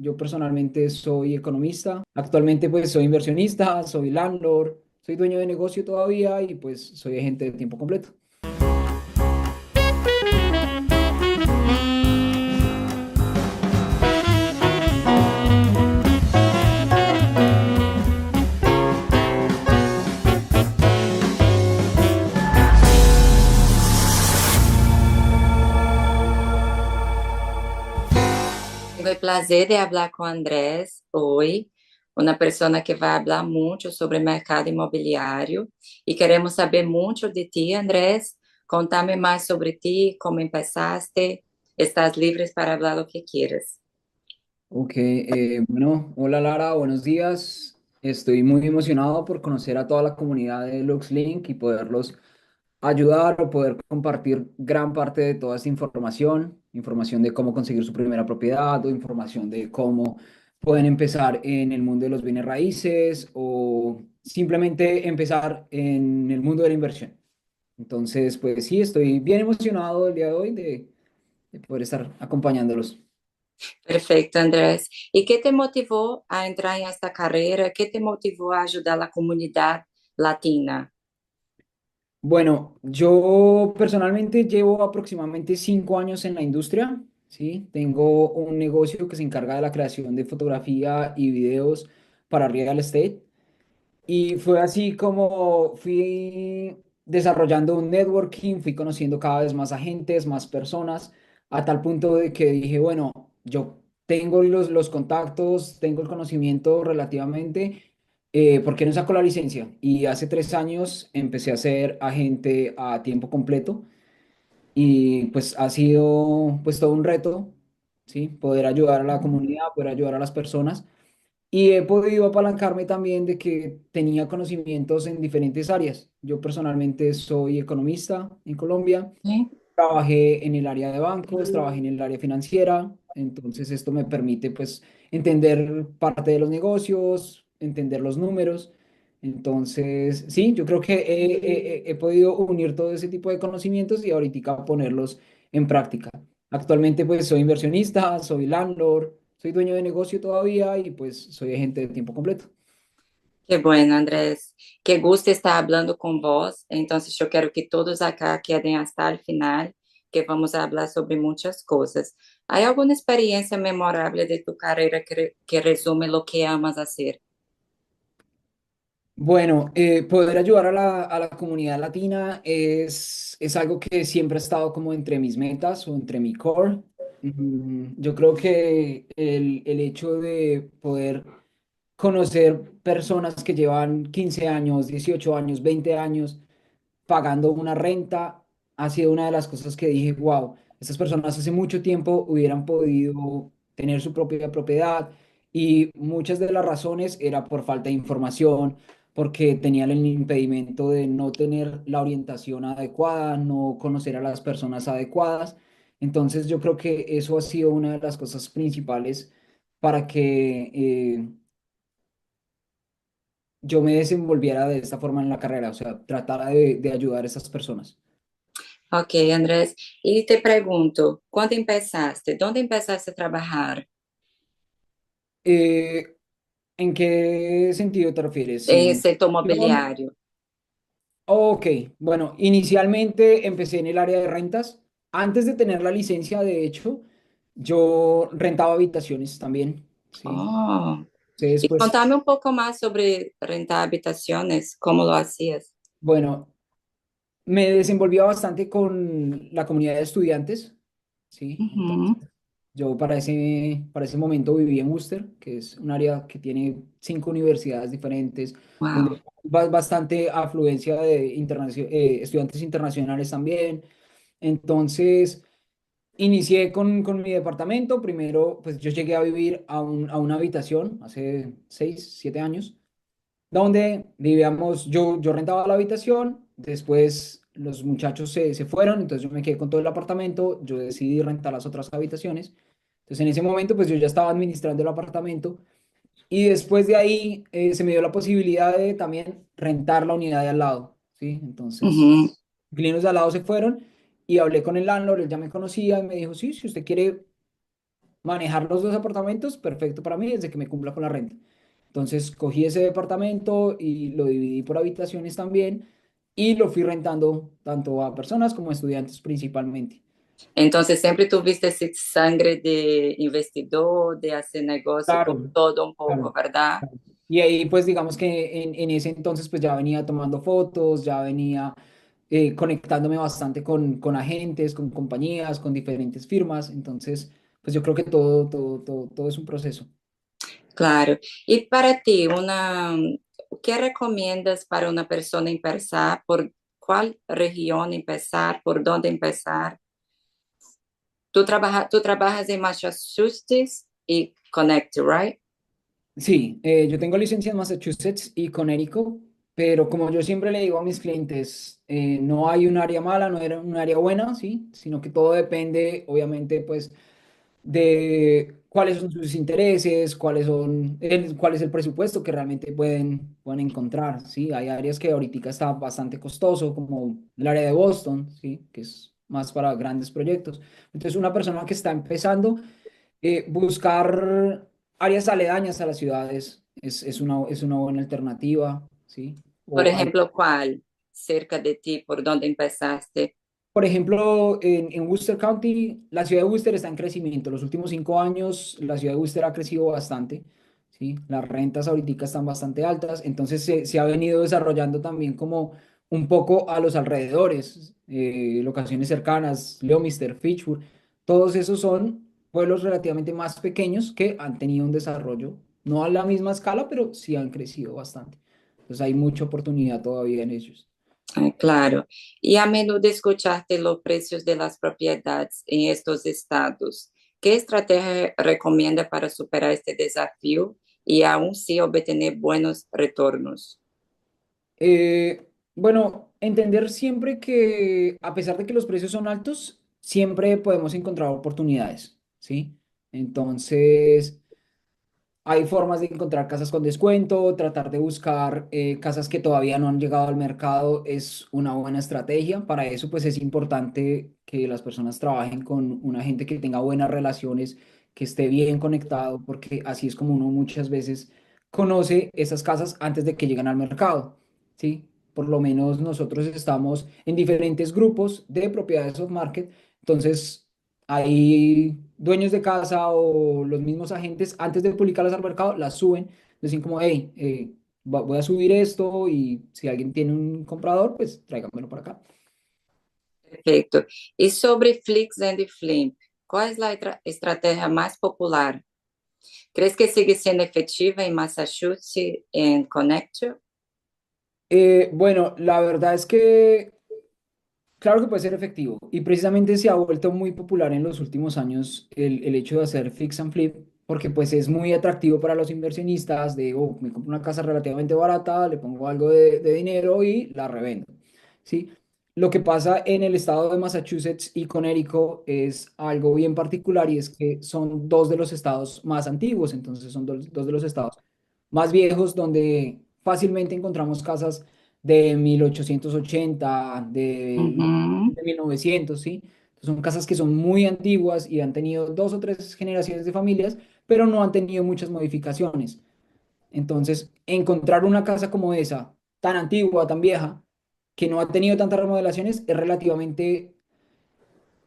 Yo personalmente soy economista. Actualmente pues soy inversionista, soy landlord, soy dueño de negocio todavía y pues soy agente de tiempo completo. Tengo el placer de hablar con Andrés hoy, una persona que va a hablar mucho sobre el mercado inmobiliario y queremos saber mucho de ti, Andrés. Contame más sobre ti, cómo empezaste. Estás libre para hablar lo que quieras. Ok, bueno, hola Lara, buenos días. Estoy muy emocionado por conocer a toda la comunidad de LuxLink y poderlos ayudar o poder compartir gran parte de toda esta información, información de cómo conseguir su primera propiedad o información de cómo pueden empezar en el mundo de los bienes raíces o simplemente empezar en el mundo de la inversión. Entonces, pues sí, estoy bien emocionado el día de hoy de poder estar acompañándolos. Perfecto, Andrés. ¿Y qué te motivó a entrar en esta carrera? ¿Qué te motivó a ayudar a la comunidad latina? Bueno, yo personalmente llevo aproximadamente 5 años en la industria, ¿sí? Tengo un negocio que se encarga de la creación de fotografía y videos para real estate. Y fue así como fui desarrollando un networking, fui conociendo cada vez más agentes, más personas, a tal punto de que dije, bueno, yo tengo los contactos, tengo el conocimiento relativamente, ¿por qué no saco la licencia? Y hace 3 años empecé a ser agente a tiempo completo y pues ha sido pues todo un reto, ¿sí? Poder ayudar a la comunidad, poder ayudar a las personas. Y he podido apalancarme también de que tenía conocimientos en diferentes áreas. Yo personalmente soy economista en Colombia, ¿Sí? trabajé en el área de bancos, trabajé en el área financiera, entonces esto me permite pues entender parte de los negocios, entender los números. Entonces, sí, yo creo que he podido unir todo ese tipo de conocimientos y ahorita ponerlos en práctica. Actualmente pues soy inversionista, soy landlord, soy dueño de negocio todavía y pues soy agente de tiempo completo. Qué bueno, Andrés. Qué gusto estar hablando con vos. Entonces, yo quiero que todos acá queden hasta el final, que vamos a hablar sobre muchas cosas. ¿Hay alguna experiencia memorable de tu carrera que resume lo que amas hacer? Bueno, poder ayudar a la comunidad latina es algo que siempre ha estado como entre mis metas o entre mi core. Yo creo que el hecho de poder conocer personas que llevan 15 años, 18 años, 20 años pagando una renta ha sido una de las cosas que dije, wow, estas personas hace mucho tiempo hubieran podido tener su propia propiedad y muchas de las razones era por falta de información, porque tenían el impedimento de no tener la orientación adecuada, no conocer a las personas adecuadas. Entonces yo creo que eso ha sido una de las cosas principales para que yo me desenvolviera de esta forma en la carrera, o sea, tratara de ayudar a esas personas. Ok, Andrés. Y te pregunto, ¿cuándo empezaste? ¿Dónde empezaste a trabajar? Eh, ¿En qué sentido te refieres? En el ¿En sector gestión? mobiliario. Ok, bueno, inicialmente empecé en el área de rentas. Antes de tener la licencia, de hecho, yo rentaba habitaciones también, ¿sí? Oh. Entonces, Y pues, contame un poco más sobre rentar habitaciones, cómo lo hacías. bueno, me desenvolvía bastante con la comunidad de estudiantes, ¿sí? Entonces, Ujú. yo para ese momento vivía en Worcester, que es un área que tiene 5 universidades diferentes, donde Wow. hay bastante afluencia de estudiantes internacionales también. Entonces, inicié con mi departamento. Primero, pues yo llegué a vivir a una habitación hace 6, 7 años donde vivíamos, yo rentaba la habitación, después los muchachos se fueron, entonces yo me quedé con todo el apartamento, yo decidí rentar las otras habitaciones, entonces en ese momento pues yo ya estaba administrando el apartamento y después de ahí se me dio la posibilidad de también rentar la unidad de al lado, ¿sí? Entonces, Ujú. inquilinos de al lado se fueron y hablé con el landlord, él ya me conocía y me dijo, sí, si usted quiere manejar los dos apartamentos, perfecto para mí, desde que me cumpla con la renta. Entonces cogí ese departamento y lo dividí por habitaciones también y lo fui rentando tanto a personas como a estudiantes principalmente. Entonces, siempre tuviste ese sangre de investidor, de hacer negocio con Claro, todo un poco, claro. ¿verdad? Claro. Y ahí pues digamos que en ese entonces pues ya venía tomando fotos, ya venía conectándome bastante con agentes, con compañías, con diferentes firmas. Entonces pues yo creo que todo es un proceso. Claro. Y para ti, ¿qué recomiendas para una persona empezar? ¿Por cuál región empezar? ¿Por dónde empezar? Tú trabajas en Massachusetts y Connecticut, right? Sí, yo tengo licencia en Massachusetts y Connecticut, pero como yo siempre le digo a mis clientes, no hay un área mala, no hay un área buena, ¿sí? Sino que todo depende, obviamente, pues de cuáles son sus intereses, cuál es el presupuesto que realmente pueden encontrar, ¿sí? Hay áreas que ahorita está bastante costoso, como el área de Boston, ¿sí? Que es más para grandes proyectos. Entonces, una persona que está empezando, buscar áreas aledañas a las ciudades es una buena alternativa, ¿sí? Por O ejemplo, ¿cuál? Cerca de ti, ¿por dónde empezaste? Por ejemplo, en Worcester County, la ciudad de Worcester está en crecimiento. Los últimos 5 años, la ciudad de Worcester ha crecido bastante, ¿sí? Las rentas ahorita están bastante altas, entonces se ha venido desarrollando también como un poco a los alrededores, locaciones cercanas, Leominster, Fitchburg, todos esos son pueblos relativamente más pequeños que han tenido un desarrollo, no a la misma escala, pero sí han crecido bastante. Entonces hay mucha oportunidad todavía en ellos. Claro. Y a menudo escuchaste los precios de las propiedades en estos estados. ¿Qué estrategia recomienda para superar este desafío y aún sí obtener buenos retornos? Bueno, entender siempre que a pesar de que los precios son altos, siempre podemos encontrar oportunidades, ¿sí? Entonces, hay formas de encontrar casas con descuento, tratar de buscar casas que todavía no han llegado al mercado es una buena estrategia. Para eso, pues es importante que las personas trabajen con una gente que tenga buenas relaciones, que esté bien conectado, porque así es como uno muchas veces conoce esas casas antes de que lleguen al mercado, ¿sí? Por lo menos nosotros estamos en diferentes grupos de propiedades off market, entonces hay dueños de casa o los mismos agentes, antes de publicarlas al mercado, las suben, dicen como, hey, voy a subir esto y si alguien tiene un comprador, pues tráigamelo para acá. Perfecto. Y sobre Flix and Flip, ¿cuál es la estrategia más popular? ¿Crees que sigue siendo efectiva en Massachusetts y en Connecticut? Bueno, la verdad es que claro que puede ser efectivo y precisamente se ha vuelto muy popular en los últimos años el hecho de hacer fix and flip porque pues es muy atractivo para los inversionistas de, oh, me compro una casa relativamente barata, le pongo algo de dinero y la revendo, ¿sí? Lo que pasa en el estado de Massachusetts y Connecticut es algo bien particular y es que son dos de los estados más antiguos, entonces son dos de los estados más viejos donde fácilmente encontramos casas de 1880 Ujú. de 1900, ¿sí? Entonces son casas que son muy antiguas y han tenido dos o tres generaciones de familias, pero no han tenido muchas modificaciones. Entonces, encontrar una casa como esa, tan antigua, tan vieja, que no ha tenido tantas remodelaciones, es relativamente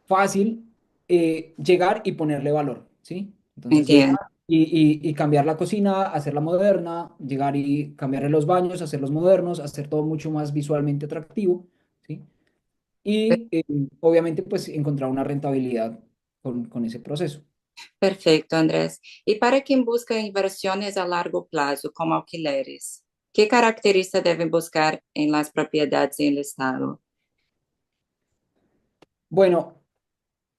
fácil llegar y ponerle valor, ¿sí? Entonces, llegar Entiendo. y cambiar la cocina, hacerla moderna, llegar y cambiarle los baños, hacerlos modernos, hacer todo mucho más visualmente atractivo, ¿sí? Y obviamente, pues, encontrar una rentabilidad con ese proceso. Perfecto, Andrés. Y para quien busca inversiones a largo plazo, como alquileres, ¿qué características deben buscar en las propiedades en el estado? Bueno,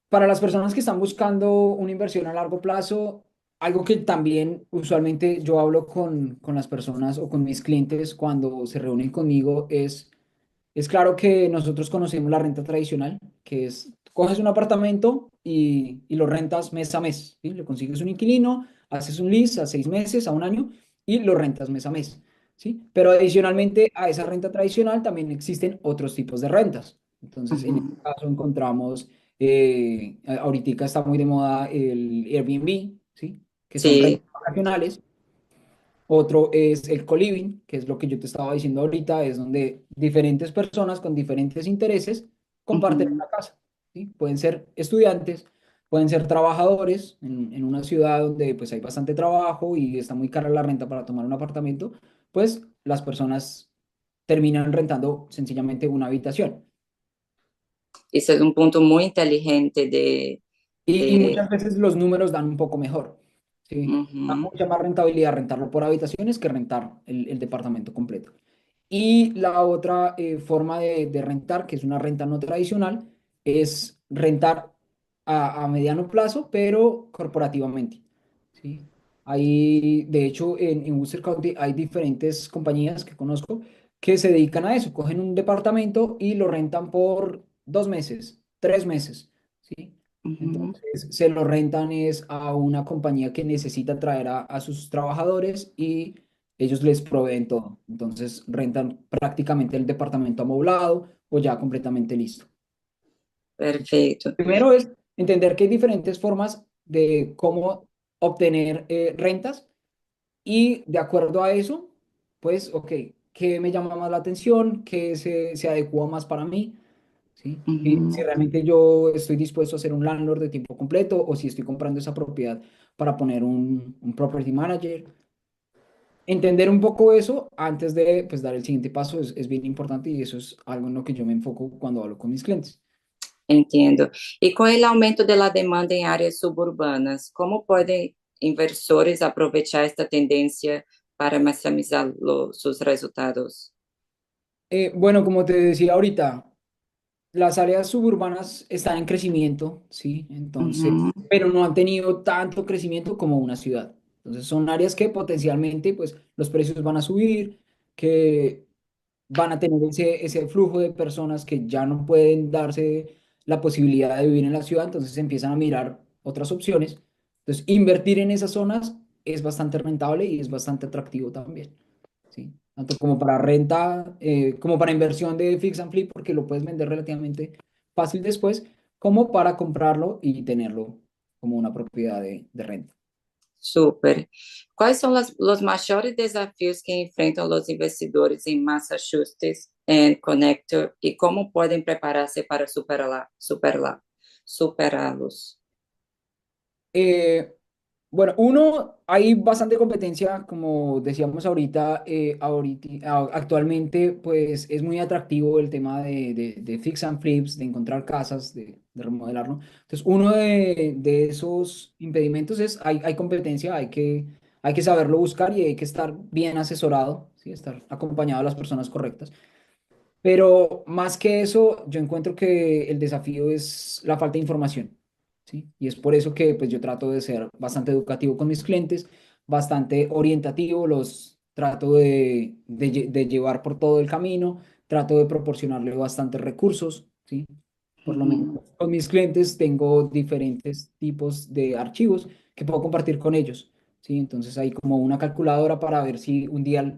para las personas que están buscando una inversión a largo plazo, algo que también usualmente yo hablo con las personas o con mis clientes cuando se reúnen conmigo es claro que nosotros conocemos la renta tradicional, que es, coges un apartamento y lo rentas mes a mes, ¿sí? Le consigues un inquilino, haces un lease a 6 meses, a un año y lo rentas mes a mes, ¿sí? Pero adicionalmente a esa renta tradicional también existen otros tipos de rentas. Entonces, en este Ujú. caso encontramos Ahorita está muy de moda el Airbnb, ¿sí? Que son Sí. rentas vacacionales. Otro es el co-living, que es lo que yo te estaba diciendo ahorita, es donde diferentes personas con diferentes intereses comparten Ujú. una casa, ¿sí? Pueden ser estudiantes, pueden ser trabajadores en una ciudad donde pues hay bastante trabajo y está muy cara la renta para tomar un apartamento, pues las personas terminan rentando sencillamente una habitación. Ese es un punto muy inteligente Y de, muchas veces los números dan un poco mejor, ¿sí? Da ujú, mucha más rentabilidad rentarlo por habitaciones que rentar el departamento completo. Y la otra forma de rentar, que es una renta no tradicional, es rentar a mediano plazo, pero corporativamente, ¿sí? Hay, de hecho, en Worcester County hay diferentes compañías que conozco que se dedican a eso. Cogen un departamento y lo rentan por 2 meses, 3 meses, ¿sí? ujú. Entonces, se lo rentan es a una compañía que necesita traer a sus trabajadores y ellos les proveen todo. Entonces, rentan prácticamente el departamento amoblado o ya completamente listo. Perfeito. Primero es entender que hay diferentes formas de cómo obtener rentas y de acuerdo a eso, pues, ok, ¿qué me llama más la atención? ¿Qué se adecua más para mí? ¿Sí? Y si Ujú. realmente yo estoy dispuesto a ser un landlord de tiempo completo o si estoy comprando esa propiedad para poner un property manager. Entender un poco eso antes de pues, dar el siguiente paso es bien importante y eso es algo en lo que yo me enfoco cuando hablo con mis clientes. Entendo. E com o aumento da demanda em áreas suburbanas, como podem inversores aproveitar esta tendência para maximizar sus resultados? Bueno, como te decía ahorita, las áreas suburbanas están en crecimiento, ¿sí? Entonces, Uhum, pero no han tenido tanto crecimiento como una ciudad. Entonces, son áreas que potencialmente, pues, los precios van a subir, que van a tener ese flujo de personas que ya no pueden darse la posibilidad de vivir en la ciudad, entonces empiezan a mirar otras opciones. Entonces, invertir en esas zonas es bastante rentable y es bastante atractivo también, ¿sí? Tanto como para renta, como para inversión de fix and flip, porque lo puedes vender relativamente fácil después, como para comprarlo y tenerlo como una propiedad de renta. super. Quais são os maiores desafios que enfrentam os investidores em Massachusetts e Connecticut e como podem preparar-se para superá-los? Eh, Bueno, uno, hay bastante competencia, como decíamos ahorita, actualmente, pues es muy atractivo el tema de fix and flips, de encontrar casas, de remodelarlo. Entonces, uno de esos impedimentos es, hay competencia, hay que saberlo buscar y hay que estar bien asesorado, ¿sí? Estar acompañado de las personas correctas. Pero más que eso, yo encuentro que el desafío es la falta de información, ¿sí? Y es por eso que pues, yo trato de ser bastante educativo con mis clientes, bastante orientativo, los trato de llevar por todo el camino, trato de proporcionarle bastantes recursos, ¿sí? Por lo menos Uhum. con mis clientes tengo diferentes tipos de archivos que puedo compartir con ellos, ¿sí? Entonces hay como una calculadora para ver si un día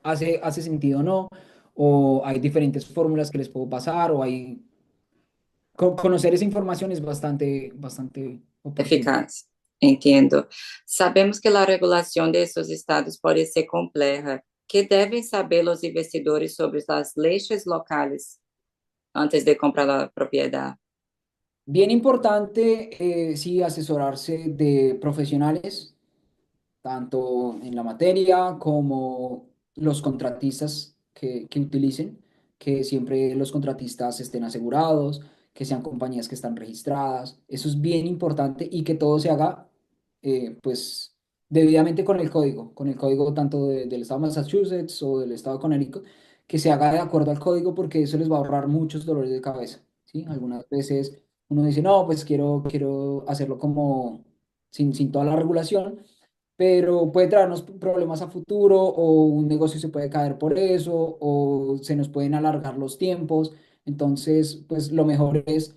hace sentido o no, o hay diferentes fórmulas que les puedo pasar, o hay... Conocer esa información es bastante oportuno. Eficaz. Entendo. Sabemos que a regulação desses estados pode ser complexa. Que devem saber os investidores sobre as leis locais antes de comprar a propriedade? Bien importante, sí, asesorarse de profesionales tanto en la materia como los contratistas que utilicen, que siempre los contratistas estén asegurados, que sean compañías que están registradas. Eso es bien importante y que todo se haga, pues, debidamente con el código tanto del estado de Massachusetts o del estado de Connecticut, que se haga de acuerdo al código porque eso les va a ahorrar muchos dolores de cabeza, ¿sí? Algunas veces uno dice, no, pues quiero hacerlo como sin toda la regulación, pero puede traernos problemas a futuro o un negocio se puede caer por eso o se nos pueden alargar los tiempos. Entonces, pues lo mejor es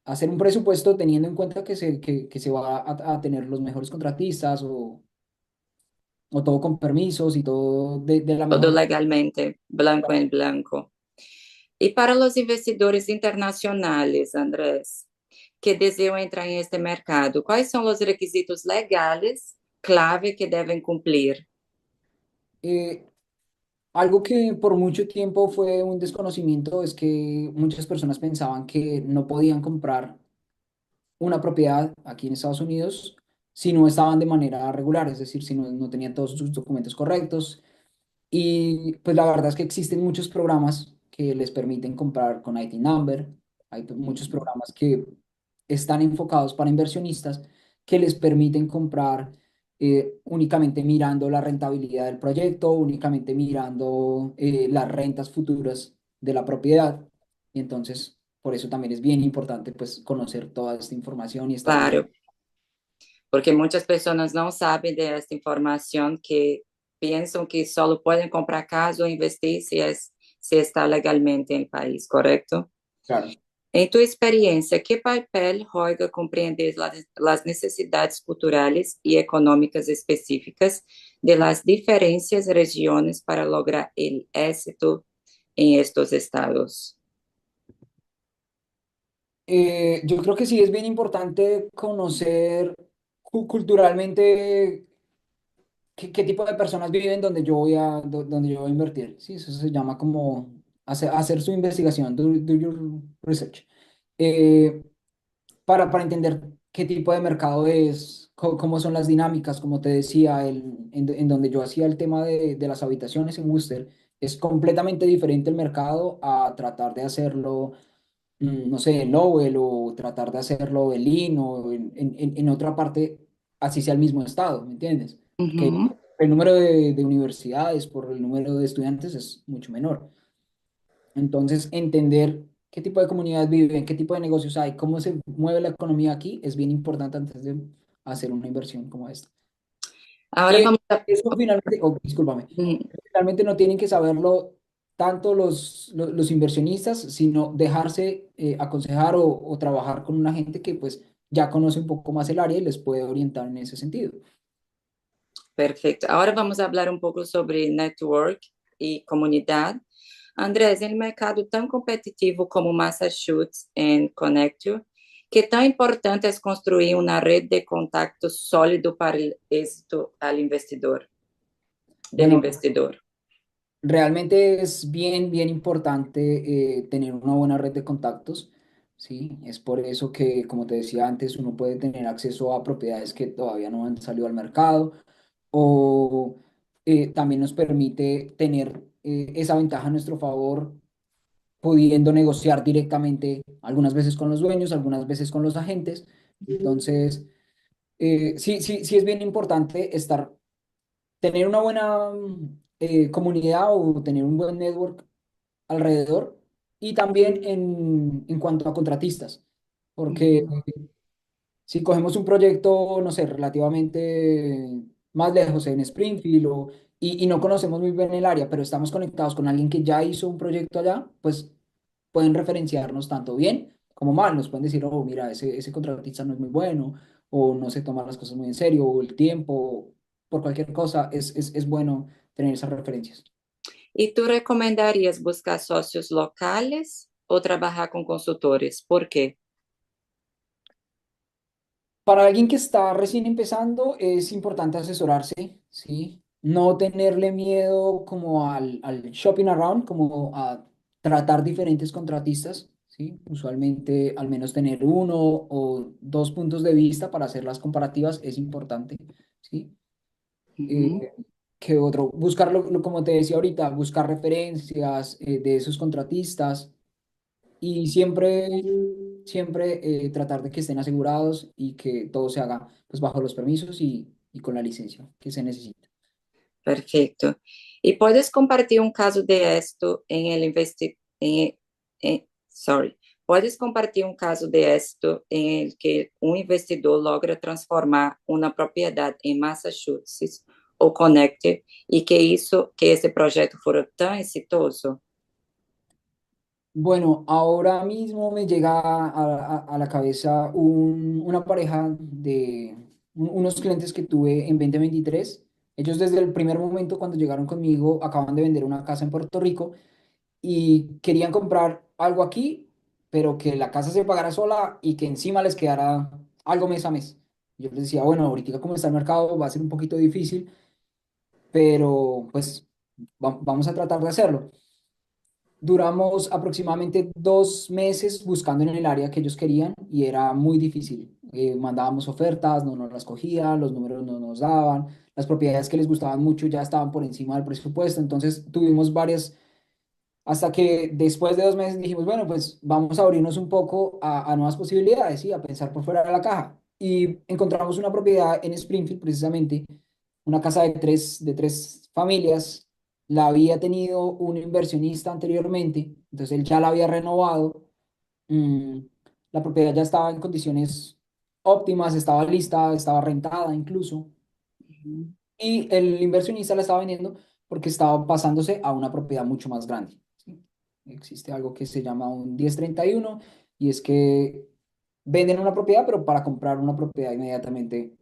hacer un presupuesto teniendo en cuenta que se va a tener los mejores contratistas o todo con permisos y todo de la Todo mejor. legalmente, blanco em blanco. Y para los investidores internacionales, Andrés, que deseam entrar en este mercado, ¿cuáles son los requisitos legales clave que deben cumplir? Eh, Algo que por mucho tiempo fue un desconocimiento es que muchas personas pensaban que no podían comprar una propiedad aquí en Estados Unidos si no estaban de manera regular, es decir, si no tenían todos sus documentos correctos. Y pues la verdad es que existen muchos programas que les permiten comprar con ID Number. Hay muchos programas que están enfocados para inversionistas que les permiten comprar únicamente mirando la rentabilidad del proyecto, únicamente mirando las rentas futuras de la propiedad. Y entonces, por eso también es bien importante pues conocer toda esta información y estar bien. Claro, porque muchas personas no saben de esta información que piensan que solo pueden comprar casa o investir si está legalmente en el país, ¿correcto? Claro. En tu experiencia, ¿qué papel juega comprender las necesidades culturales y económicas específicas de las diferentes regiones para lograr el éxito en estos estados? Yo creo que sí es bien importante conocer culturalmente qué tipo de personas viven donde yo voy donde yo voy a invertir. Sí, eso se llama como hacer su investigación, do your research. Eh, para entender qué tipo de mercado es, cómo son las dinámicas, como te decía, en donde yo hacía el tema de las habitaciones en Worcester, es completamente diferente el mercado a tratar de hacerlo no sé, en Lowell o tratar de hacerlo en Lynn o en otra parte, así sea el mismo estado, ¿me entiendes? Que Uhum. el número de universidades por el número de estudiantes es mucho menor. Entonces, entender qué tipo de comunidades viven, qué tipo de negocios hay, cómo se mueve la economía aquí es bien importante antes de hacer una inversión como esta. Ahora Que vamos a... eso finalmente, oh, discúlpame, Uhum. realmente no tienen que saberlo tanto los inversionistas, sino dejarse aconsejar o trabajar con una gente que pues ya conoce un poco más el área y les puede orientar en ese sentido. Perfecto. Ahora vamos a hablar un poco sobre network y comunidad. Andrés, en el mercado tan competitivo como Massachusetts en Connecticut, ¿qué tan importante es construir una red de contactos sólido para el éxito del Bueno, investidor? realmente es bien importante tener una buena red de contactos, ¿sí? Es por eso que, como te decía antes, uno puede tener acceso a propiedades que todavía no han salido al mercado o también nos permite tener esa ventaja a nuestro favor pudiendo negociar directamente, algunas veces con los dueños, algunas veces con los agentes. Entonces, sí es bien importante tener una buena comunidad o tener un buen network alrededor y también en cuanto a contratistas, porque Uhum. si cogemos un proyecto, no sé, relativamente más lejos en Springfield y no conocemos muy bien el área, pero estamos conectados con alguien que ya hizo un proyecto allá, pues pueden referenciarnos tanto bien como mal. Nos pueden decir, oh, mira, ese contratista no es muy bueno, o no se toma las cosas muy en serio, o el tiempo, por cualquier cosa, es bueno tener esas referencias. ¿Y tú recomendarías buscar socios locales o trabajar con consultores? ¿Por qué? Para alguien que está recién empezando, es importante asesorarse, ¿sí? No tenerle miedo como al shopping around, como a tratar diferentes contratistas, ¿sí? Usualmente al menos tener uno o dos puntos de vista para hacer las comparativas es importante, ¿sí? Uhum. Eh, ¿Qué otro? Buscar, como te decía ahorita, buscar referencias de esos contratistas y siempre tratar de que estén asegurados y que todo se haga pues bajo los permisos y con la licencia que se necesita. Perfecto. ¿Y puedes compartir un caso de esto en el sorry, puedes compartir un caso de esto en el que un investidor logra transformar una propiedad en Massachusetts o Connecticut y que hizo que ese proyecto fuera tan exitoso? Bueno, ahora mismo me llega a la cabeza una pareja de unos clientes que tuve en 2023. Ellos desde el primer momento cuando llegaron conmigo acaban de vender una casa en Puerto Rico y querían comprar algo aquí, pero que la casa se pagara sola y que encima les quedara algo mes a mes. Yo les decía, bueno, ahorita como está el mercado va a ser un poquito difícil, pero pues vamos a tratar de hacerlo. Duramos aproximadamente 2 meses buscando en el área que ellos querían y era muy difícil. Mandábamos ofertas, no nos las cogían, los números no nos daban, las propiedades que les gustaban mucho ya estaban por encima del presupuesto, entonces tuvimos varias, hasta que después de 2 meses dijimos, bueno, pues vamos a abrirnos un poco a nuevas posibilidades, ¿sí? A pensar por fuera de la caja. Y encontramos una propiedad en Springfield, precisamente, una casa de tres familias. La había tenido un inversionista anteriormente, entonces él ya la había renovado. Mm, la propiedad ya estaba en condiciones óptimas, estaba lista, estaba rentada incluso. Ujú. Y el inversionista la estaba vendiendo porque estaba pasándose a una propiedad mucho más grande. ¿Sí? Existe algo que se llama un 1031 y es que venden una propiedad, pero para comprar una propiedad inmediatamente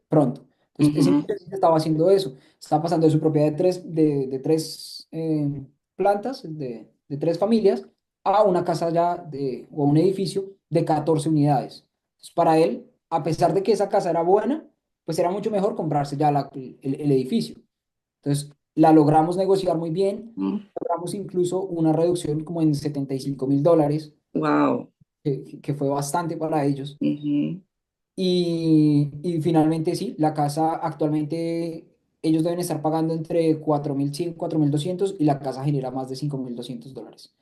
pronto. Entonces, ese Ujú. inversionista estaba haciendo eso. Estaba pasando de su propiedad de tres plantas, de tres familias, a una casa ya o un edificio de 14 unidades. Entonces, para él, a pesar de que esa casa era buena, pues era mucho mejor comprarse ya el edificio. Entonces, la logramos negociar muy bien. Logramos incluso una reducción como en $75,000, Wow. que fue bastante para ellos. Ujú. Y finalmente sí, la casa actualmente ellos deben estar pagando entre 4.100, 4.200 y la casa genera más de $5.200.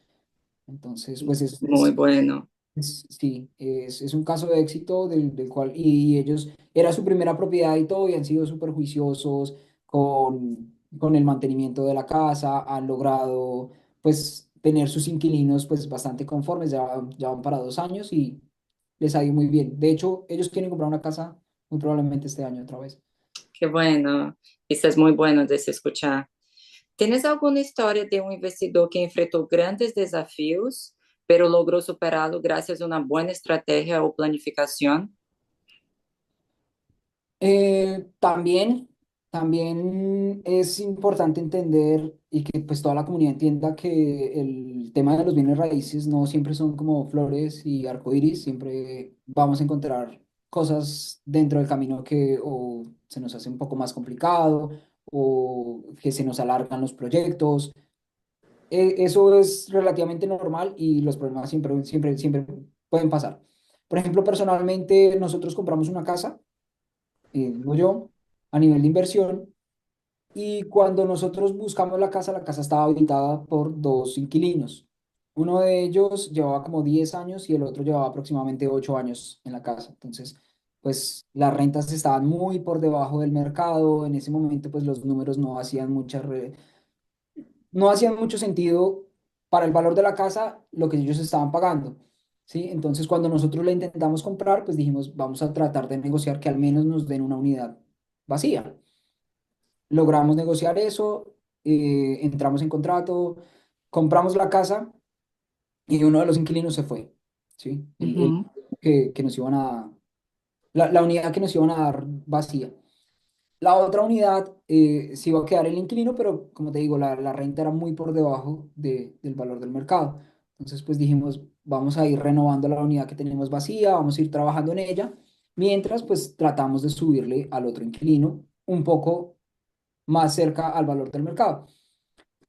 Entonces, pues Muy bueno. sí, es un caso de éxito del cual, y ellos, era su primera propiedad y todo, y han sido súper juiciosos con el mantenimiento de la casa, han logrado pues tener sus inquilinos pues bastante conformes, ya van para 2 años y les ha ido muy bien. De hecho, ellos quieren comprar una casa muy probablemente este año otra vez. Qué bueno. Eso es muy bueno de se escuchar. ¿Tienes alguna historia de un investidor que enfrentó grandes desafíos, pero logró superarlo gracias a una buena estrategia o planificación? También es importante entender y que pues toda la comunidad entienda que el tema de los bienes raíces no siempre son como flores y arcoíris, siempre vamos a encontrar cosas dentro del camino que o se nos hace un poco más complicado o que se nos alargan los proyectos. Eso es relativamente normal y los problemas siempre, siempre, siempre pueden pasar. Por ejemplo, personalmente nosotros compramos una casa, digo yo, a nivel de inversión. Y cuando nosotros buscamos la casa estaba habitada por dos inquilinos. Uno de ellos llevaba como 10 años y el otro llevaba aproximadamente 8 años en la casa. Entonces, pues las rentas estaban muy por debajo del mercado. En ese momento, pues los números no hacían mucho sentido para el valor de la casa lo que ellos estaban pagando. ¿Sí? Entonces, cuando nosotros la intentamos comprar, pues dijimos, vamos a tratar de negociar que al menos nos den una unidad vacía. Logramos negociar eso, entramos en contrato, compramos la casa y uno de los inquilinos se fue, ¿sí? Ujú. Que nos iban a, la unidad que nos iban a dar vacía. La otra unidad se iba a quedar el inquilino, pero como te digo, la renta era muy por debajo del valor del mercado. Entonces, pues dijimos, vamos a ir renovando la unidad que tenemos vacía, vamos a ir trabajando en ella, mientras pues tratamos de subirle al otro inquilino un poco más cerca al valor del mercado.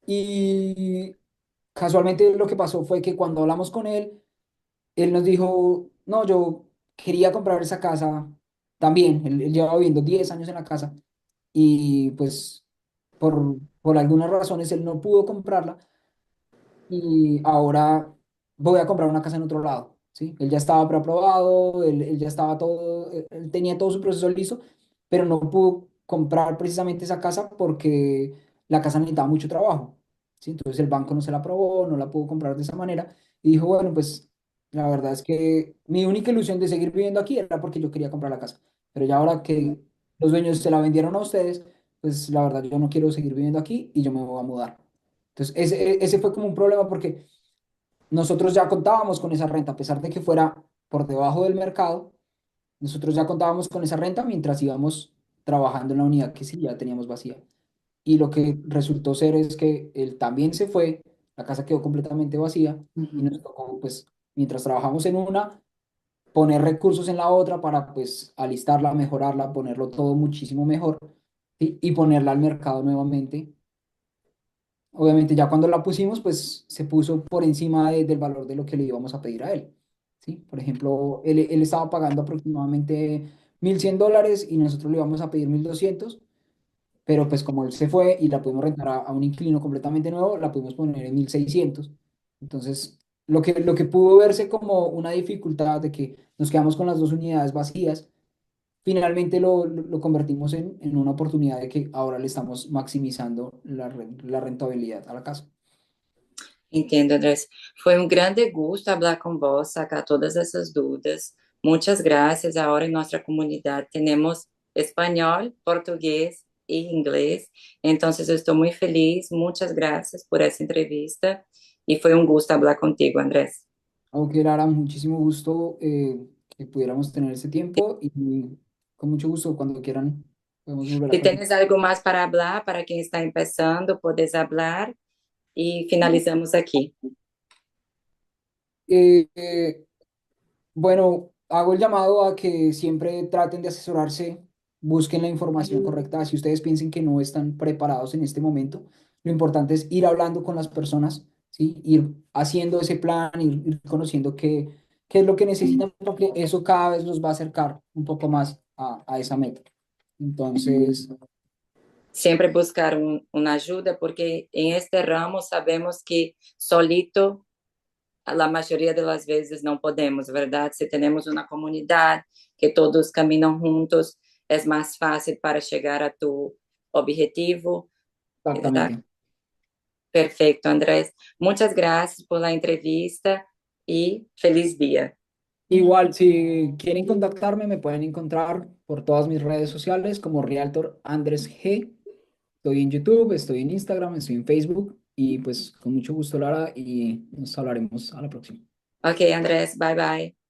Y casualmente lo que pasó fue que cuando hablamos con él, él nos dijo, no, yo quería comprar esa casa también. Él llevaba viviendo 10 años en la casa y pues por algunas razones él no pudo comprarla y ahora voy a comprar una casa en otro lado, ¿sí? Él ya estaba preaprobado, él ya estaba todo, él tenía todo su proceso listo, pero no pudo comprar precisamente esa casa porque la casa necesitaba mucho trabajo, ¿sí? Entonces el banco no se la aprobó, no la pudo comprar de esa manera y dijo, bueno, pues la verdad es que mi única ilusión de seguir viviendo aquí era porque yo quería comprar la casa, pero ya ahora que los dueños se la vendieron a ustedes, pues la verdad yo no quiero seguir viviendo aquí y yo me voy a mudar. Entonces, ese fue como un problema porque nosotros ya contábamos con esa renta, a pesar de que fuera por debajo del mercado, nosotros ya contábamos con esa renta mientras íbamos trabajando en la unidad que sí ya teníamos vacía. Y lo que resultó ser es que él también se fue, la casa quedó completamente vacía y nos Ujú. tocó, pues, mientras trabajamos en una, poner recursos en la otra para, pues, alistarla, mejorarla, ponerlo todo muchísimo mejor, ¿sí? Y ponerla al mercado nuevamente. Obviamente ya cuando la pusimos, pues se puso por encima del valor de lo que le íbamos a pedir a él, ¿sí? Por ejemplo, él estaba pagando aproximadamente $1.100 y nosotros le íbamos a pedir 1.200, pero pues como él se fue y la pudimos rentar a un inquilino completamente nuevo, la pudimos poner en 1.600. Entonces, lo que pudo verse como una dificultad de que nos quedamos con las dos unidades vacías, finalmente lo convertimos en una oportunidad de que ahora le estamos maximizando la rentabilidad a la casa. Entendo, Andrés. Foi um grande gosto falar com vós, sacar todas essas dúvidas. Muitas graças. Agora em nossa comunidade temos espanhol, português e inglês. Então, eu estou muito feliz. Muitas graças por essa entrevista. E foi um gosto falar contigo, Andrés. Ok, Lara, muchísimo gusto que pudiéramos tener ese tiempo y con mucho gusto cuando quieran podemos volver a Se continuar. tens algo mais para falar, para quem está começando, podes falar e finalizamos aqui. Eh, eh, bueno, hago el llamado a que siempre traten de asesorarse, busquen la información correcta. Si ustedes piensen que no están preparados en este momento, lo importante es ir hablando con las personas, ¿sí? Ir haciendo ese plan, ir conociendo qué es lo que necesitan, porque eso cada vez los va a acercar un poco más a esa meta. Entonces, Sempre buscar uma ajuda, porque em este ramo sabemos que solito a maioria das vezes não podemos, verdade? Se temos uma comunidade que todos caminham juntos, é mais fácil para chegar a tu objetivo, verdade? exactamente. Perfeito, Andrés. Muitas graças por la entrevista e feliz dia. Igual, si quieren contactarme, me pueden encontrar por todas mis redes sociales como Realtor Andrés G. Estoy en YouTube, estoy en Instagram, estoy en Facebook y pues con mucho gusto, Lara, y nos hablaremos a la próxima. Ok, Andrés, bye bye.